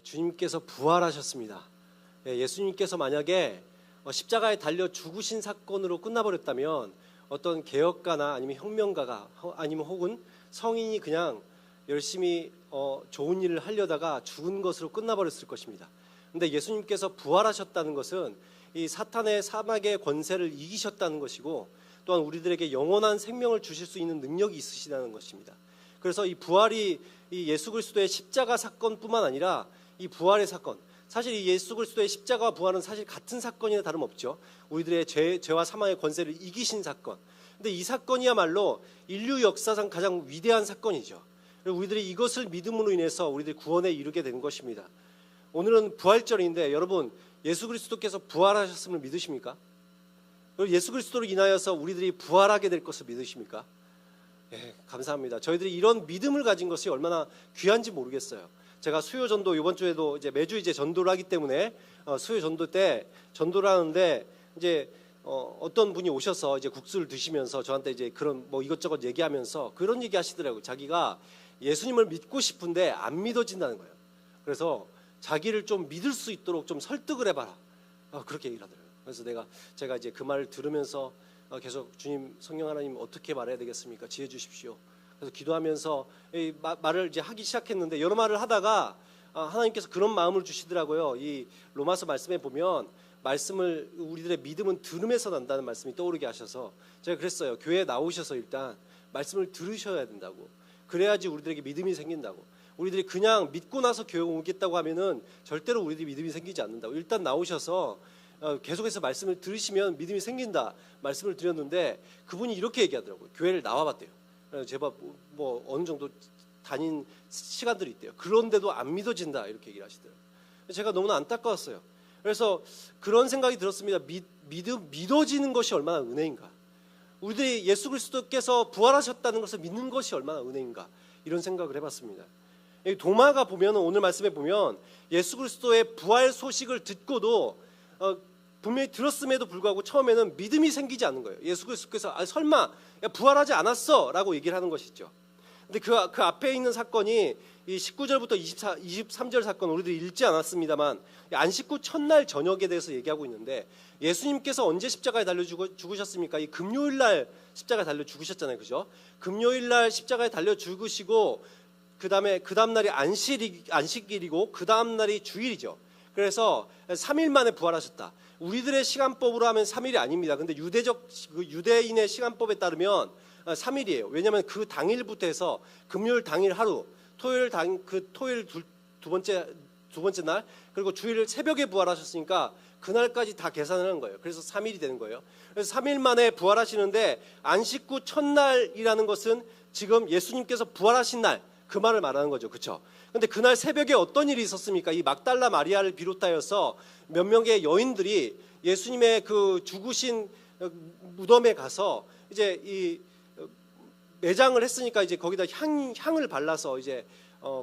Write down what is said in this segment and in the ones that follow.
주님께서 부활하셨습니다. 예수님께서 만약에 십자가에 달려 죽으신 사건으로 끝나버렸다면 어떤 개혁가나 아니면 혁명가가 아니면 혹은 성인이 그냥 열심히 좋은 일을 하려다가 죽은 것으로 끝나버렸을 것입니다. 그런데 예수님께서 부활하셨다는 것은 이 사탄의 사막의 권세를 이기셨다는 것이고, 또한 우리들에게 영원한 생명을 주실 수 있는 능력이 있으시다는 것입니다. 그래서 이 부활이 이 예수 그리스도의 십자가 사건뿐만 아니라 이 부활의 사건, 사실 이 예수 그리스도의 십자가와 부활은 사실 같은 사건이나 다름없죠. 우리들의 죄와 사망의 권세를 이기신 사건. 근데 이 사건이야말로 인류 역사상 가장 위대한 사건이죠. 그리고 우리들이 이것을 믿음으로 인해서 우리들이 구원에 이르게 된 것입니다. 오늘은 부활절인데 여러분, 예수 그리스도께서 부활하셨음을 믿으십니까? 그리고 예수 그리스도로 인하여서 우리들이 부활하게 될 것을 믿으십니까? 감사합니다. 저희들이 이런 믿음을 가진 것이 얼마나 귀한지 모르겠어요. 제가 수요 전도 이번 주에도 이제 매주 이제 전도를 하기 때문에 수요 전도 때 전도를 하는데 이제 어떤 분이 오셔서 이제 국수를 드시면서 저한테 이제 그런 뭐 이것저것 얘기하면서 그런 얘기 하시더라고요. 자기가 예수님을 믿고 싶은데 안 믿어진다는 거예요. 그래서 자기를 좀 믿을 수 있도록 좀 설득을 해봐라. 그렇게 얘기를 하더라고요. 그래서 제가 이제 그 말을 들으면서 계속 주님, 성령 하나님 어떻게 말해야 되겠습니까? 지혜 주십시오. 그래서 기도하면서 이 말을 이제 하기 시작했는데 여러 말을 하다가 하나님께서 그런 마음을 주시더라고요. 이 로마서 말씀에 보면 말씀을 우리들의 믿음은 들음에서 난다는 말씀이 떠오르게 하셔서 제가 그랬어요. 교회에 나오셔서 일단 말씀을 들으셔야 된다고. 그래야지 우리들에게 믿음이 생긴다고. 우리들이 그냥 믿고 나서 교회 오겠다고 하면은 절대로 우리들이 믿음이 생기지 않는다고. 일단 나오셔서 계속해서 말씀을 들으시면 믿음이 생긴다 말씀을 드렸는데 그분이 이렇게 얘기하더라고요. 교회를 나와봤대요. 제가 뭐 어느 정도 다닌 시간들이 있대요. 그런데도 안 믿어진다 이렇게 얘기를 하시더라고요. 제가 너무나 안타까웠어요. 그래서 그런 생각이 들었습니다. 믿어지는 것이 얼마나 은혜인가. 우리들이 예수 그리스도께서 부활하셨다는 것을 믿는 것이 얼마나 은혜인가, 이런 생각을 해봤습니다. 도마가 보면 오늘 말씀에 보면 예수 그리스도의 부활 소식을 듣고도 분명히 들었음에도 불구하고 처음에는 믿음이 생기지 않는 거예요. 예수 그리스도께서 설마 부활하지 않았어 라고 얘기를 하는 것이죠. 근데 그 앞에 있는 사건이 이 19절부터 23절 사건 우리들이 읽지 않았습니다만 안식구 첫날 저녁에 대해서 얘기하고 있는데 예수님께서 언제 십자가에 달려 죽으셨습니까? 이 금요일 날 십자가에 달려 죽으셨잖아요. 그죠? 금요일 날 십자가에 달려 죽으시고 그 다음 날이 안식일이고 그 다음 날이 주일이죠. 그래서 3일 만에 부활하셨다. 우리들의 시간법으로 하면 3일이 아닙니다. 근데 유대인의 시간법에 따르면 3일이에요. 왜냐하면 그 당일부터 해서 금요일 당일 하루, 토요일 두 번째 날, 그리고 주일 새벽에 부활하셨으니까 그날까지 다 계산을 하는 거예요. 그래서 3일이 되는 거예요. 그래서 3일 만에 부활하시는데 안식구 첫날이라는 것은 지금 예수님께서 부활하신 날, 그 말을 말하는 거죠. 그렇죠? 근데 그날 새벽에 어떤 일이 있었습니까? 이 막달라 마리아를 비롯하여서 몇 명의 여인들이 예수님의 그 죽으신 무덤에 가서 이제 이 매장을 했으니까 이제 거기다 향을 발라서 이제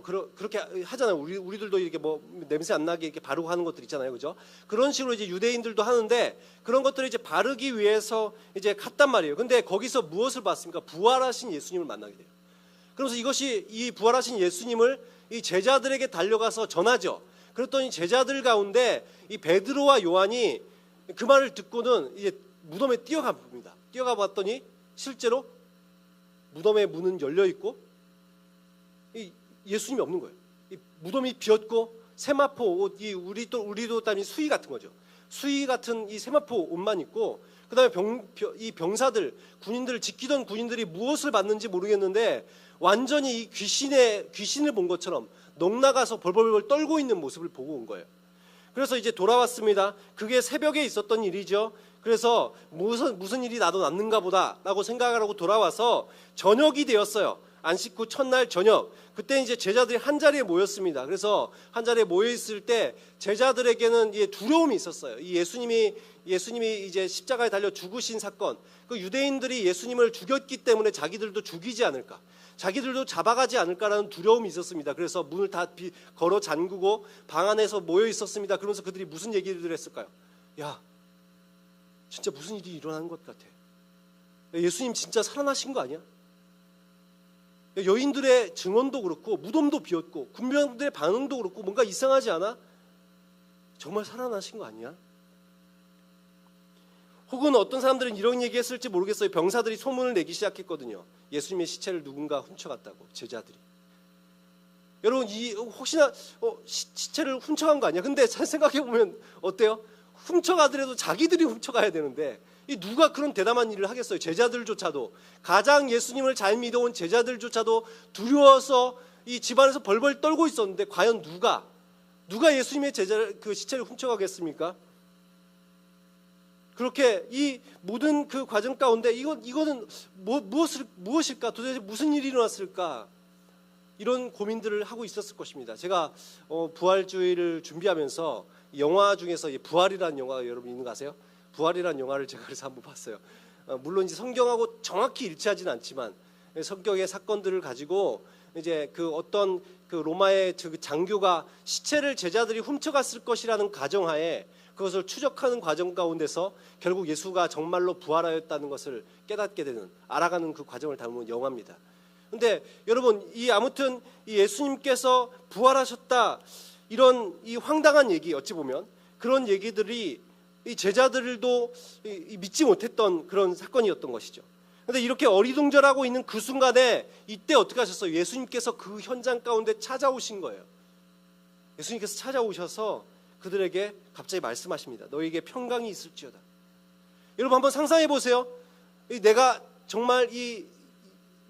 그렇게 하잖아요. 우리들도 이렇게 뭐 냄새 안 나게 이렇게 바르고 하는 것들 있잖아요. 그죠? 그런 식으로 이제 유대인들도 하는데 그런 것들을 이제 바르기 위해서 이제 갔단 말이에요. 근데 거기서 무엇을 봤습니까? 부활하신 예수님을 만나게 돼요. 그러면서 이 부활하신 예수님을 이 제자들에게 달려가서 전하죠. 그랬더니 제자들 가운데 이 베드로와 요한이 그 말을 듣고는 이제 무덤에 뛰어가 봅니다. 뛰어가 봤더니 실제로 무덤의 문은 열려 있고 예수님이 없는 거예요. 이 무덤이 비었고 세마포 옷, 우리도 따면 수의 같은 거죠. 수의 같은 이 세마포 옷만 입고 그다음에 이 병사들, 군인들을 지키던 군인들이 무엇을 봤는지 모르겠는데 완전히 이 귀신을 본 것처럼 넋나가서 벌벌벌 떨고 있는 모습을 보고 온 거예요. 그래서 이제 돌아왔습니다. 그게 새벽에 있었던 일이죠. 그래서 무슨 일이 나도 났는가 보다라고 생각을 하고 돌아와서 저녁이 되었어요. 안식구 첫날 저녁. 그때 이제 제자들이 한 자리에 모였습니다. 그래서 한 자리에 모여 있을 때 제자들에게는 두려움이 있었어요. 이 예수님이 이제 십자가에 달려 죽으신 사건, 그 유대인들이 예수님을 죽였기 때문에 자기들도 죽이지 않을까, 자기들도 잡아가지 않을까라는 두려움이 있었습니다. 그래서 문을 다 걸어 잠그고 방 안에서 모여 있었습니다. 그러면서 그들이 무슨 얘기를 했을까요? 야, 진짜 무슨 일이 일어나는 것 같아. 예수님 진짜 살아나신 거 아니야? 여인들의 증언도 그렇고 무덤도 비었고 군병들의 반응도 그렇고 뭔가 이상하지 않아? 정말 살아나신 거 아니야? 혹은 어떤 사람들은 이런 얘기했을지 모르겠어요. 병사들이 소문을 내기 시작했거든요. 예수님의 시체를 누군가 훔쳐갔다고, 제자들이. 여러분, 혹시나 시체를 훔쳐간 거 아니야? 근데 잘 생각해 보면 어때요? 훔쳐가더라도 자기들이 훔쳐가야 되는데 이 누가 그런 대담한 일을 하겠어요? 제자들조차도, 가장 예수님을 잘 믿어온 제자들조차도 두려워서 이 집안에서 벌벌 떨고 있었는데 과연 누가 예수님의 그 시체를 훔쳐가겠습니까? 그렇게 이 모든 그 과정 가운데 이거는 무엇일까? 도대체 무슨 일이 일어났을까? 이런 고민들을 하고 있었을 것입니다. 제가 부활주의를 준비하면서 영화 중에서 부활이라는 영화가 여러분 있는 거 아세요? 부활이라는 영화를 제가 그래서 한번 봤어요. 물론 이제 성경하고 정확히 일치하지는 않지만 성경의 사건들을 가지고 이제 그 어떤 그 로마의 그 장교가 시체를 제자들이 훔쳐갔을 것이라는 가정하에 그것을 추적하는 과정 가운데서 결국 예수가 정말로 부활하였다는 것을 깨닫게 되는, 알아가는 그 과정을 담은 영화입니다. 근데 여러분, 아무튼 이 예수님께서 부활하셨다, 이런 이 황당한 얘기, 어찌 보면 그런 얘기들이 이 제자들도 믿지 못했던 그런 사건이었던 것이죠. 근데 이렇게 어리둥절하고 있는 그 순간에 이때 어떻게 하셨어요? 예수님께서 그 현장 가운데 찾아오신 거예요. 예수님께서 찾아오셔서 그들에게 갑자기 말씀하십니다. 너에게 평강이 있을지어다. 여러분 한번 상상해 보세요. 내가 정말 이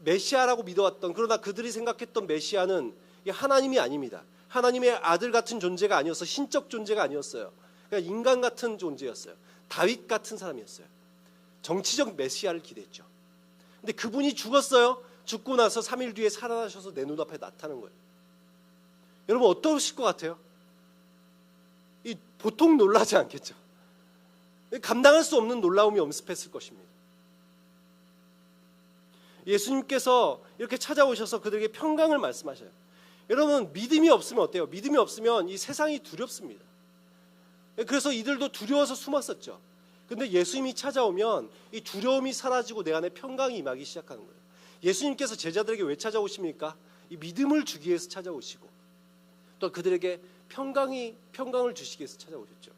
메시아라고 믿어왔던, 그러나 그들이 생각했던 메시아는 하나님이 아닙니다. 하나님의 아들 같은 존재가 아니어서 신적 존재가 아니었어요. 그냥 인간 같은 존재였어요. 다윗 같은 사람이었어요. 정치적 메시아를 기대했죠. 근데 그분이 죽었어요. 죽고 나서 3일 뒤에 살아나셔서 내 눈앞에 나타나는 거예요. 여러분 어떠실 것 같아요? 보통 놀라지 않겠죠. 감당할 수 없는 놀라움이 엄습했을 것입니다. 예수님께서 이렇게 찾아오셔서 그들에게 평강을 말씀하셔요. 여러분 믿음이 없으면 어때요? 믿음이 없으면 이 세상이 두렵습니다. 그래서 이들도 두려워서 숨었었죠. 근데 예수님이 찾아오면 이 두려움이 사라지고 내 안에 평강이 임하기 시작하는 거예요. 예수님께서 제자들에게 왜 찾아오십니까? 이 믿음을 주기 위해서 찾아오시고 또 그들에게 평강을 주시기 위해서 찾아오셨죠.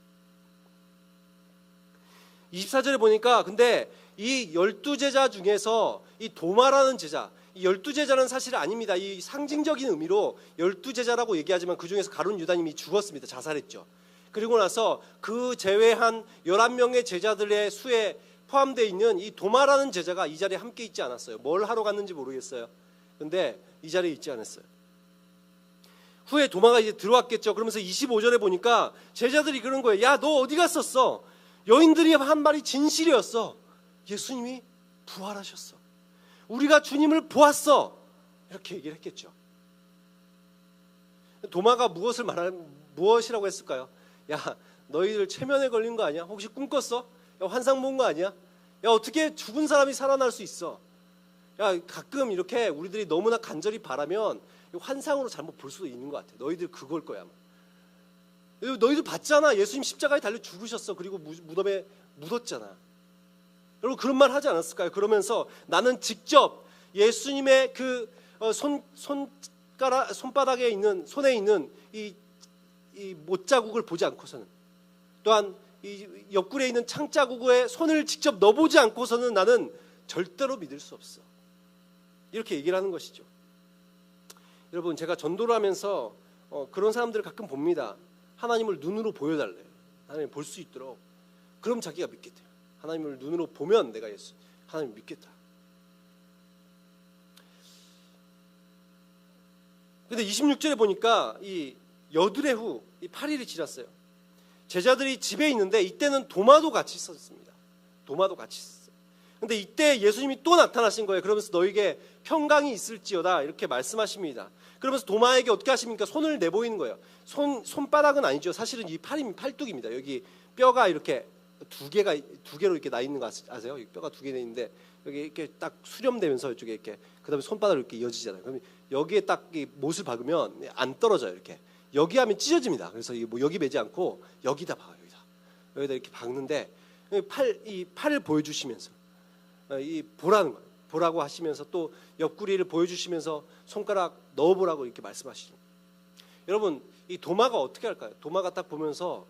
24절에 보니까 근데 이 12제자 중에서 이 도마라는 제자, 이 12제자는 사실 아닙니다. 이 상징적인 의미로 12제자라고 얘기하지만 그 중에서 가룟 유다님이 죽었습니다. 자살했죠. 그리고 나서 그 제외한 11명의 제자들의 수에 포함되어 있는 이 도마라는 제자가 이 자리에 함께 있지 않았어요. 뭘 하러 갔는지 모르겠어요. 근데 이 자리에 있지 않았어요. 후에 도마가 이제 들어왔겠죠. 그러면서 25절에 보니까 제자들이 그런 거예요. 야, 너 어디 갔었어? 여인들이 한 말이 진실이었어. 예수님이 부활하셨어. 우리가 주님을 보았어. 이렇게 얘기를 했겠죠. 도마가 무엇이라고 했을까요? 야, 너희들 최면에 걸린 거 아니야? 혹시 꿈 꿨어? 야, 환상 본 거 아니야? 야, 어떻게 죽은 사람이 살아날 수 있어? 야, 가끔 이렇게 우리들이 너무나 간절히 바라면 환상으로 잘못 볼 수도 있는 것 같아. 너희들 그걸 거야. 너희들 봤잖아. 예수님 십자가에 달려 죽으셨어. 그리고 무덤에 묻었잖아. 여러분 그런 말 하지 않았을까요? 그러면서 나는 직접 예수님의 그 손바닥에 있는, 손에 있는 이 못자국을 보지 않고서는, 또한 이 옆구리에 있는 창자국에 손을 직접 넣어보지 않고서는 나는 절대로 믿을 수 없어. 이렇게 얘기를 하는 것이죠. 여러분 제가 전도를 하면서 그런 사람들을 가끔 봅니다. 하나님을 눈으로 보여달래요. 하나님 볼 수 있도록. 그럼 자기가 믿겠대요. 하나님을 눈으로 보면 내가 하나님 믿겠다. 근데 26절에 보니까 이 여드레 후 8일이 지났어요. 제자들이 집에 있는데 이때는 도마도 같이 있었습니다. 도마도 같이 있었어요. 근데 이때 예수님이 또 나타나신 거예요. 그러면서 너에게 평강이 있을지어다 이렇게 말씀하십니다. 그러면서 도마에게 어떻게 하십니까? 손을 내보이는 거예요. 손바닥은 아니죠. 사실은 이 팔뚝입니다. 여기 뼈가 이렇게 두 개로 이렇게 나 있는 거 아세요? 여기 뼈가 두 개 나 있는데 여기 이렇게 딱 수렴되면서 이쪽에 이렇게 그다음에 손바닥으로 이렇게 이어지잖아요. 그럼 여기에 딱 이 못을 박으면 안 떨어져요. 이렇게 여기 하면 찢어집니다. 그래서 뭐 여기 매지 않고 여기다 박아요. 여기다 이렇게 박는데 이 팔을 보여주시면서 이 보라는 거예요. 보라고 하시면서 또 옆구리를 보여주시면서 손가락 넣어보라고 이렇게 말씀하시죠. 여러분, 이 도마가 어떻게 할까요? 도마가 딱 보면서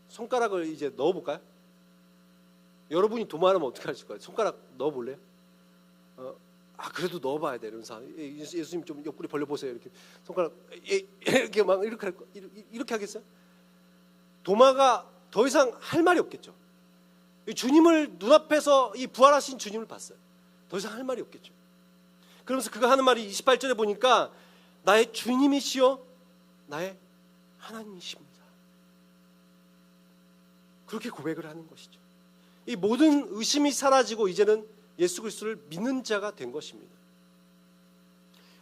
손가락을 이제 넣어볼까요? 여러분이 도마라면 어떻게 하실 거예요? 손가락 넣어볼래요? 그래도 넣어봐야 돼. 이러면서 예수님 좀 옆구리 벌려보세요. 이렇게 손가락 이렇게 막 이렇게 하겠어요? 도마가 더 이상 할 말이 없겠죠. 주님을 눈앞에서 이 부활하신 주님을 봤어요. 더 이상 할 말이 없겠죠. 그러면서 그가 하는 말이 28절에 보니까 나의 주님이시여 나의 하나님이십니다. 그렇게 고백을 하는 것이죠. 이 모든 의심이 사라지고 이제는 예수 그리스도를 믿는 자가 된 것입니다.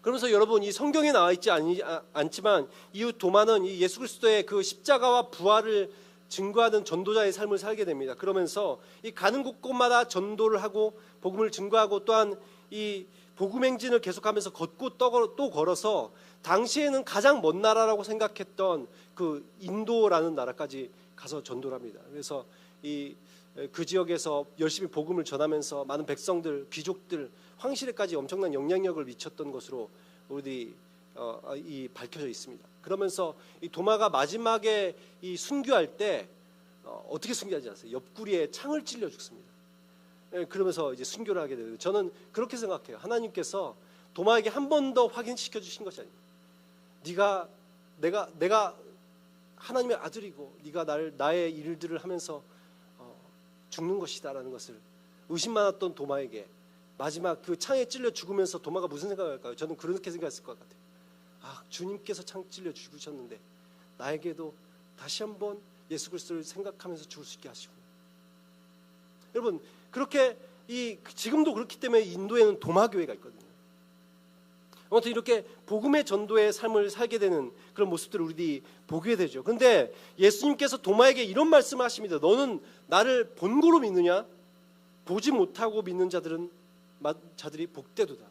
그러면서 여러분, 이 성경에 나와 있지 않지만 이후 도마는 이 예수 그리스도의 그 십자가와 부활을 증거하는 전도자의 삶을 살게 됩니다. 그러면서 이 가는 곳곳마다 전도를 하고 복음을 증거하고 또한 이 복음 행진을 계속하면서 걷고 또 걸어서 당시에는 가장 먼 나라라고 생각했던 그 인도라는 나라까지 가서 전도를 합니다. 그래서 그 지역에서 열심히 복음을 전하면서 많은 백성들, 귀족들, 황실에까지 엄청난 영향력을 미쳤던 것으로 우리 밝혀져 있습니다. 그러면서 이 도마가 마지막에 이 순교할 때 어떻게 순교하지 아세요? 옆구리에 창을 찔려 죽습니다. 그러면서 이제 순교를 하게 되고, 저는 그렇게 생각해요. 하나님께서 도마에게 한 번 더 확인시켜 주신 것이 아닙니다. 내가 하나님의 아들이고 네가 나의 일들을 하면서 죽는 것이다라는 것을 의심 많았던 도마에게 마지막 그 창에 찔려 죽으면서 도마가 무슨 생각을 할까요? 저는 그렇게 생각했을 것 같아요. 주님께서 창 찔려 죽으셨는데 나에게도 다시 한번 예수 그리스도를 생각하면서 죽을 수 있게 하시고, 여러분 그렇게 지금도 그렇기 때문에 인도에는 도마교회가 있거든요. 아무튼 이렇게 복음의 전도의 삶을 살게 되는 그런 모습들을 우리들이 보게 되죠. 그런데 예수님께서 도마에게 이런 말씀을 하십니다. 너는 나를 본고로 믿느냐? 보지 못하고 믿는 자들이 복되도다.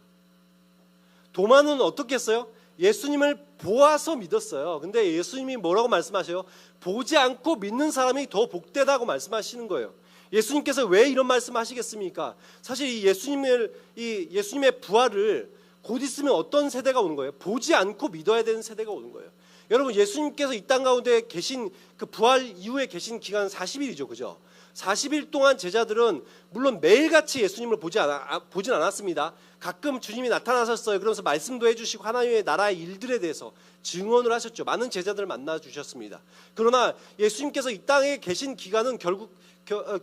도마는 어떻게 했어요? 예수님을 보아서 믿었어요. 근데 예수님이 뭐라고 말씀하셔요? 보지 않고 믿는 사람이 더 복되다고 말씀하시는 거예요. 예수님께서 왜 이런 말씀하시겠습니까? 사실 예수님의 부활을 곧 있으면 어떤 세대가 오는 거예요? 보지 않고 믿어야 되는 세대가 오는 거예요. 여러분, 예수님께서 이 땅 가운데 계신 그 부활 이후에 계신 기간은 40일이죠, 그죠? 40일 동안 제자들은 물론 매일같이 예수님을 보진 않았습니다. 가끔 주님이 나타나셨어요. 그러면서 말씀도 해주시고 하나님의 나라의 일들에 대해서 증언을 하셨죠. 많은 제자들을 만나 주셨습니다. 그러나 예수님께서 이 땅에 계신 기간은 결국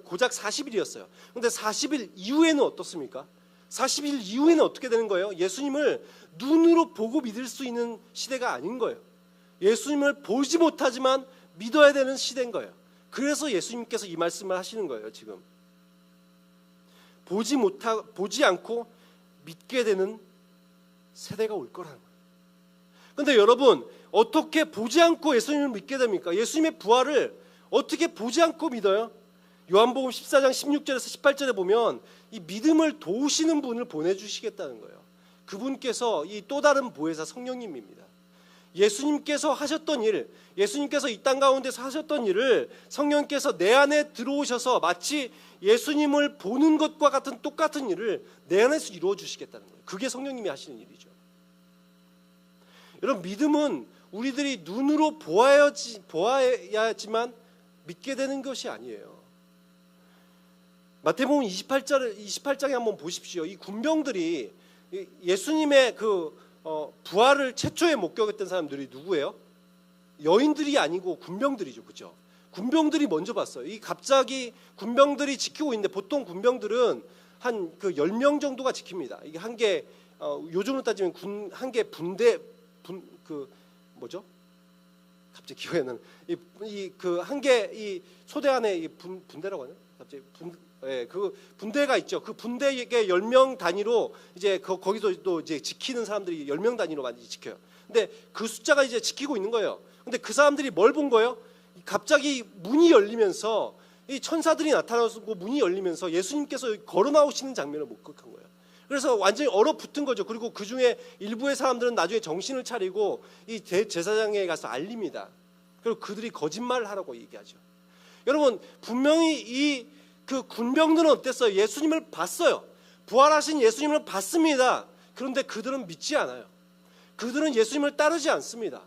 고작 40일이었어요. 그런데 40일 이후에는 어떻습니까? 40일 이후에는 어떻게 되는 거예요? 예수님을 눈으로 보고 믿을 수 있는 시대가 아닌 거예요. 예수님을 보지 못하지만 믿어야 되는 시대인 거예요. 그래서 예수님께서 이 말씀을 하시는 거예요. 지금 보지 않고 믿게 되는 세대가 올 거라는 거예요. 그런데 여러분, 어떻게 보지 않고 예수님을 믿게 됩니까? 예수님의 부활을 어떻게 보지 않고 믿어요? 요한복음 14장 16절에서 18절에 보면 이 믿음을 도우시는 분을 보내주시겠다는 거예요. 그분께서 이 또 다른 보혜사 성령님입니다. 예수님께서 하셨던 일, 예수님께서 이 땅 가운데서 하셨던 일을 성령께서 내 안에 들어오셔서 마치 예수님을 보는 것과 같은 똑같은 일을 내 안에서 이루어 주시겠다는 거예요. 그게 성령님이 하시는 일이죠. 여러분, 믿음은 우리들이 눈으로 보아야지만 믿게 되는 것이 아니에요. 마태복음 28장에 한번 보십시오. 이 군병들이 예수님의 부활을 최초에 목격했던 사람들이 누구예요? 여인들이 아니고 군병들이죠, 그렇죠? 군병들이 먼저 봤어요. 갑자기 군병들이 지키고 있는데, 보통 군병들은 한 10명 정도가 지킵니다. 이게 한 개, 요즘으로 따지면 한 개 분대, 뭐죠? 갑자기 기억이 안 나는. 한 개 이 소대 안에 분대라고 하나? 갑자기 그 분대가 있죠. 그 분대에 10명 단위로 이제 거기서 또 이제 지키는 사람들이 10명 단위로 많이 지켜요. 근데 그 숫자가 이제 지키고 있는 거예요. 근데 그 사람들이 뭘 본 거예요? 갑자기 문이 열리면서 이 천사들이 나타나고 문이 열리면서 예수님께서 걸어 나오시는 장면을 목격한 거예요. 그래서 완전히 얼어붙은 거죠. 그리고 그 중에 일부의 사람들은 나중에 정신을 차리고 이 대제사장에 가서 알립니다. 그리고 그들이 거짓말을 하라고 얘기하죠. 여러분, 분명히 그 군병들은 어땠어요? 예수님을 봤어요. 부활하신 예수님을 봤습니다. 그런데 그들은 믿지 않아요. 그들은 예수님을 따르지 않습니다.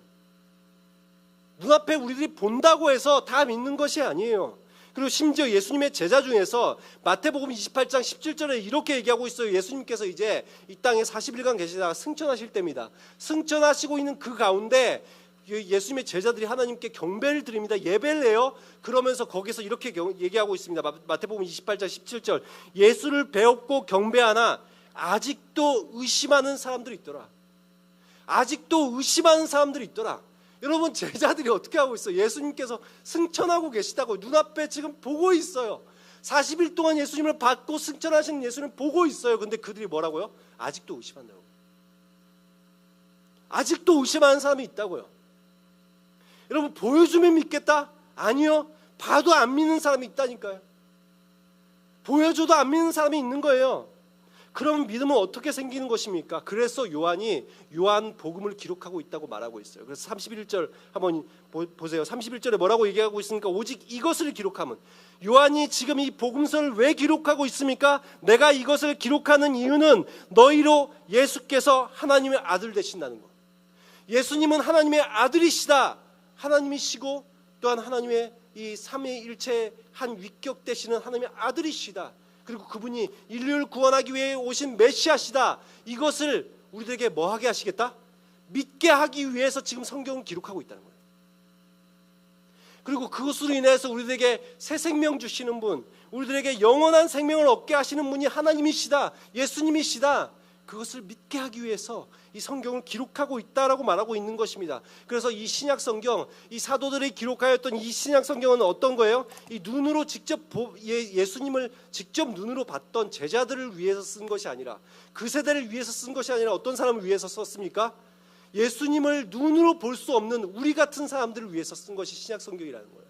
눈앞에 우리들이 본다고 해서 다 믿는 것이 아니에요. 그리고 심지어 예수님의 제자 중에서 마태복음 28장 17절에 이렇게 얘기하고 있어요. 예수님께서 이제 이 땅에 40일간 계시다가 승천하실 때입니다. 승천하시고 있는 그 가운데 예수님의 제자들이 하나님께 경배를 드립니다. 예배를 해요. 그러면서 거기서 이렇게 얘기하고 있습니다. 마태복음 28장 17절. 예수를 배웠고 경배하나 아직도 의심하는 사람들이 있더라. 아직도 의심하는 사람들이 있더라. 여러분, 제자들이 어떻게 하고 있어요? 예수님께서 승천하고 계시다고 눈앞에 지금 보고 있어요. 40일 동안 예수님을 받고 승천하시는 예수님을 보고 있어요. 근데 그들이 뭐라고요? 아직도 의심한다고. 아직도 의심하는 사람이 있다고요. 여러분, 보여주면 믿겠다? 아니요. 봐도 안 믿는 사람이 있다니까요. 보여줘도 안 믿는 사람이 있는 거예요. 그럼 믿음은 어떻게 생기는 것입니까? 그래서 요한이 요한복음을 기록하고 있다고 말하고 있어요. 그래서 31절 한번 보세요. 31절에 뭐라고 얘기하고 있습니까? 오직 이것을 기록하면. 요한이 지금 이 복음서를 왜 기록하고 있습니까? 내가 이것을 기록하는 이유는 너희로 예수께서 하나님의 아들 되신다는 것. 예수님은 하나님의 아들이시다. 하나님이시고 또한 하나님의 이 삼위일체 한 위격 되시는 하나님의 아들이시다. 그리고 그분이 인류를 구원하기 위해 오신 메시아시다. 이것을 우리들에게 뭐 하게 하시겠다? 믿게 하기 위해서 지금 성경을 기록하고 있다는 거예요. 그리고 그것으로 인해서 우리들에게 새 생명 주시는 분, 우리들에게 영원한 생명을 얻게 하시는 분이 하나님이시다. 예수님이시다. 그것을 믿게 하기 위해서 이 성경을 기록하고 있다라고 말하고 있는 것입니다. 그래서 이 신약 성경, 이 사도들이 기록하였던 이 신약 성경은 어떤 거예요? 이 눈으로 직접 예수님을 직접 눈으로 봤던 제자들을 위해서 쓴 것이 아니라, 그 세대를 위해서 쓴 것이 아니라 어떤 사람을 위해서 썼습니까? 예수님을 눈으로 볼 수 없는 우리 같은 사람들을 위해서 쓴 것이 신약 성경이라는 거예요.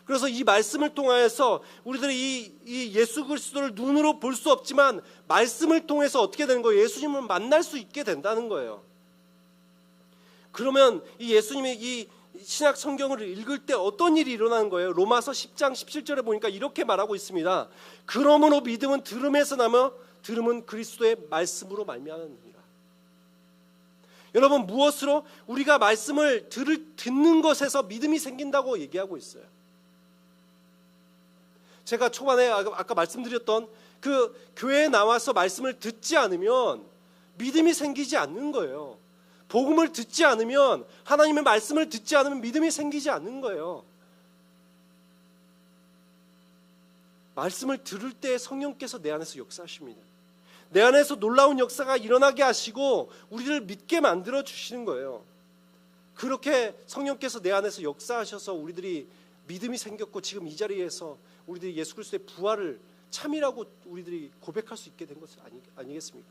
그래서 이 말씀을 통하여서 우리들이 이 예수 그리스도를 눈으로 볼 수 없지만 말씀을 통해서 어떻게 되는 거예요? 예수님을 만날 수 있게 된다는 거예요. 그러면 이 예수님의 이 신약 성경을 읽을 때 어떤 일이 일어나는 거예요? 로마서 10장 17절에 보니까 이렇게 말하고 있습니다. 그러므로 믿음은 들음에서 나며 들음은 그리스도의 말씀으로 말미암느니라. 여러분, 무엇으로? 우리가 말씀을 듣는 것에서 믿음이 생긴다고 얘기하고 있어요. 제가 초반에 아까 말씀드렸던 그 교회에 나와서 말씀을 듣지 않으면 믿음이 생기지 않는 거예요. 복음을 듣지 않으면, 하나님의 말씀을 듣지 않으면 믿음이 생기지 않는 거예요. 말씀을 들을 때 성령께서 내 안에서 역사하십니다. 내 안에서 놀라운 역사가 일어나게 하시고 우리를 믿게 만들어 주시는 거예요. 그렇게 성령께서 내 안에서 역사하셔서 우리들이 믿음이 생겼고 지금 이 자리에서 우리들이 예수 그리스도의 부활을 참이라고 우리들이 고백할 수 있게 된 것은 아니겠습니까?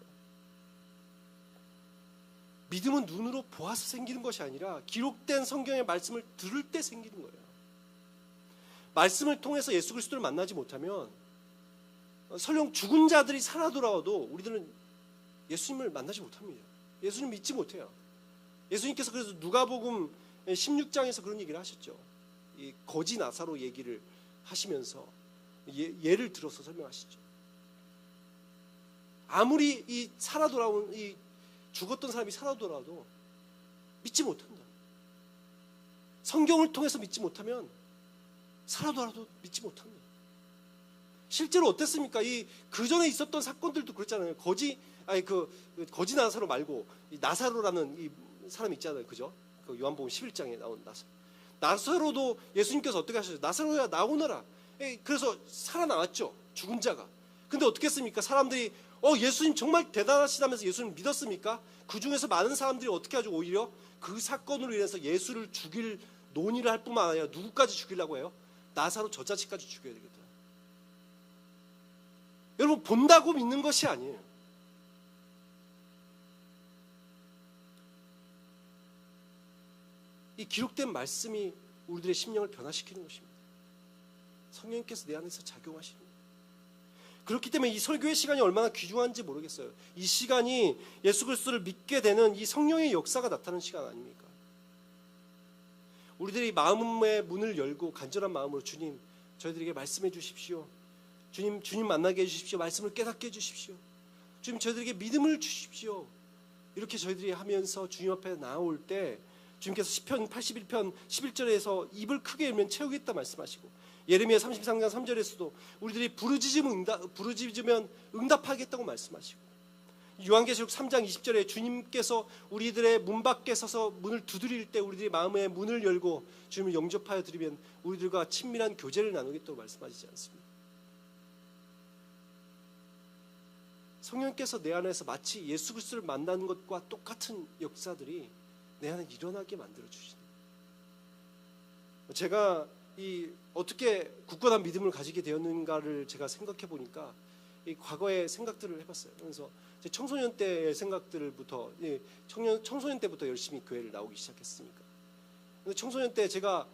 믿음은 눈으로 보아서 생기는 것이 아니라 기록된 성경의 말씀을 들을 때 생기는 거예요. 말씀을 통해서 예수 그리스도를 만나지 못하면 설령 죽은 자들이 살아 돌아와도 우리들은 예수님을 만나지 못합니다. 예수님 믿지 못해요. 예수님께서 그래서 누가복음 16장에서 그런 얘기를 하셨죠. 이 거지 나사로 얘기를 하시면서 예를 들어서 설명하시죠. 아무리 이 살아 돌아온 이 죽었던 사람이 살아 돌아와도 믿지 못한다. 성경을 통해서 믿지 못하면 살아 돌아도 믿지 못한다. 실제로 어땠습니까? 그 전에 있었던 사건들도 그랬잖아요. 거지 나사로 말고 이 나사로라는 이 사람이 있잖아요. 그죠? 그 요한복음 11장에 나온 나사로도 예수님께서 어떻게 하셨어요? 나사로야 나오너라. 그래서 살아나왔죠. 죽은 자가. 근데 어떻게 했습니까? 사람들이 예수님 정말 대단하시다면서 예수님 믿었습니까? 그 중에서 많은 사람들이 어떻게 하죠? 오히려 그 사건으로 인해서 예수를 죽일 논의를 할 뿐만 아니라 누구까지 죽이려고 해요? 나사로 저 자식까지 죽여야 되겠다. 여러분, 본다고 믿는 것이 아니에요. 이 기록된 말씀이 우리들의 심령을 변화시키는 것입니다. 성령께서 내 안에서 작용하시는 거예요. 그렇기 때문에 이 설교의 시간이 얼마나 귀중한지 모르겠어요. 이 시간이 예수 그리스도를 믿게 되는 이 성령의 역사가 나타나는 시간 아닙니까? 우리들이 마음의 문을 열고 간절한 마음으로 주님, 저희들에게 말씀해 주십시오. 주님 만나게 해주십시오. 말씀을 깨닫게 해주십시오. 주님 저희들에게 믿음을 주십시오. 이렇게 저희들이 하면서 주님 앞에 나올 때 주님께서 시편 81편 11절에서 입을 크게 열면 채우겠다 말씀하시고, 예레미야 33장 3절에서도 우리들이 부르짖으면 응답하겠다고 말씀하시고, 요한계시록 3장 20절에 주님께서 우리들의 문 밖에 서서 문을 두드릴 때 우리들이 마음의 문을 열고 주님을 영접하여 드리면 우리들과 친밀한 교제를 나누겠다고 말씀하시지 않습니까? 성령께서 내 안에서 마치 예수 그리스도를 만나는 것과 똑같은 역사들이 내 안에 일어나게 만들어 주시는, 제가 어떻게 굳건한 믿음을 가지게 되었는가를 제가 생각해 보니까 이 과거의 생각들을 해봤어요. 그래서 제 청소년 때의 생각들부터, 청소년 때부터 열심히 교회를 나오기 시작했으니까. 근데 청소년 때 제가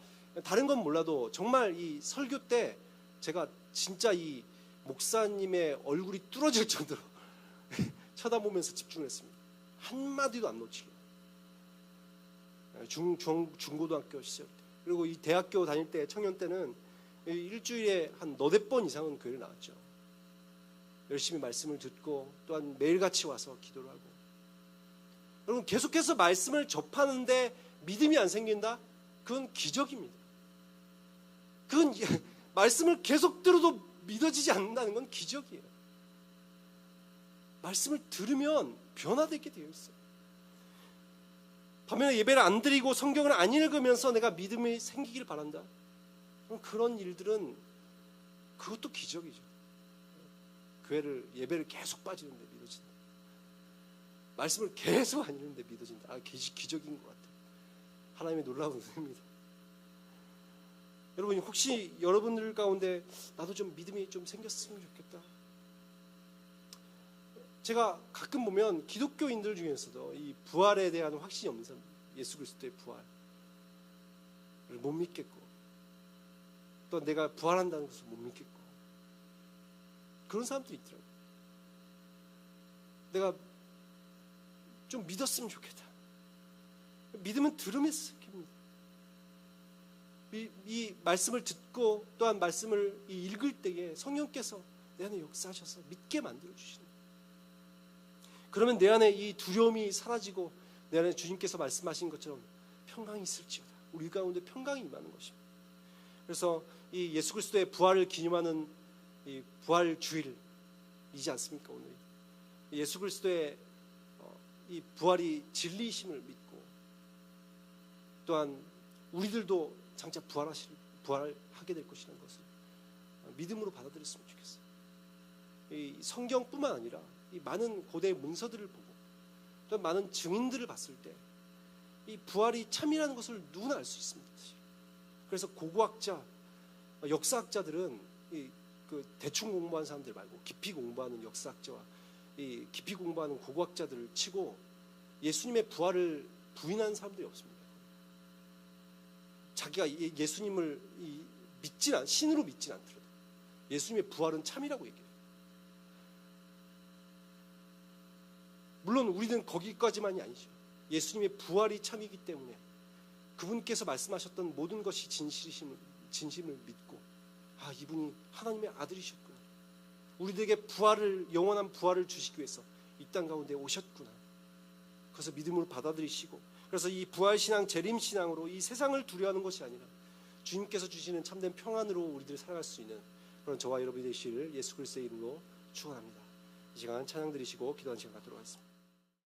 다른 건 몰라도 정말 이 설교 때 제가 진짜 이 목사님의 얼굴이 뚫어질 정도로 쳐다보면서 집중을 했습니다. 한마디도 안 놓치고. 중고등학교 시절 때, 그리고 이 대학교 다닐 때, 청년 때는 일주일에 한 너댓 번 이상은 교회를 나왔죠. 열심히 말씀을 듣고 또한 매일같이 와서 기도를 하고. 여러분, 계속해서 말씀을 접하는데 믿음이 안 생긴다? 그건 기적입니다. 그건 말씀을 계속 들어도 믿어지지 않는다는 건 기적이에요. 말씀을 들으면 변화되게 되어 있어요. 반면에 예배를 안 드리고 성경을 안 읽으면서 내가 믿음이 생기길 바란다? 그런 일들은 그것도 기적이죠. 예배를 계속 빠지는데 믿어진다. 말씀을 계속 안 읽는데 믿어진다. 기적인 것 같아요. 하나님의 놀라운 은혜입니다. 여러분, 혹시 여러분들 가운데 나도 좀 믿음이 좀 생겼으면 좋겠다. 제가 가끔 보면 기독교인들 중에서도 이 부활에 대한 확신이 없는 사람, 예수 그리스도의 부활을 못 믿겠고, 또 내가 부활한다는 것을 못 믿겠고, 그런 사람도 있더라고요. 내가 좀 믿었으면 좋겠다. 믿음은 들으면서 생깁니다. 이 말씀을 듣고 또한 말씀을 읽을 때에 성령께서 내 안에 역사하셔서 믿게 만들어주시는, 그러면 내 안에 이 두려움이 사라지고 내 안에 주님께서 말씀하신 것처럼 평강이 있을지어다. 우리 가운데 평강이 임하는 것입니다. 그래서 이 예수 그리스도의 부활을 기념하는 이 부활 주일이지 않습니까? 오늘 예수 그리스도의 이 부활이 진리이심을 믿고, 또한 우리들도 장차 부활하게 될 것이라는 것을 믿음으로 받아들였으면 좋겠어요. 이 성경뿐만 아니라 이 많은 고대 문서들을 보고 또 많은 증인들을 봤을 때 이 부활이 참이라는 것을 누구나 알 수 있습니다. 그래서 고고학자, 역사학자들은 그 대충 공부한 사람들 말고 깊이 공부하는 역사학자와 이 깊이 공부하는 고고학자들을 치고 예수님의 부활을 부인하는 사람들이 없습니다. 자기가 예수님을 신으로 믿진 않더라도 예수님의 부활은 참이라고 얘기해요. 물론 우리는 거기까지만이 아니죠. 예수님의 부활이 참이기 때문에 그분께서 말씀하셨던 모든 것이 진심을 믿고, 이분이 하나님의 아들이셨구나, 우리들에게 영원한 부활을 주시기 위해서 이 땅 가운데 오셨구나, 그래서 믿음으로 받아들이시고, 그래서 이 부활신앙, 재림신앙으로 이 세상을 두려워하는 것이 아니라 주님께서 주시는 참된 평안으로 우리들이 살아갈 수 있는 그런 저와 여러분이 되시기를 예수 그리스도의 이름으로 축원합니다. 이 시간 찬양 드리시고 기도하는 시간 갖도록 하겠습니다.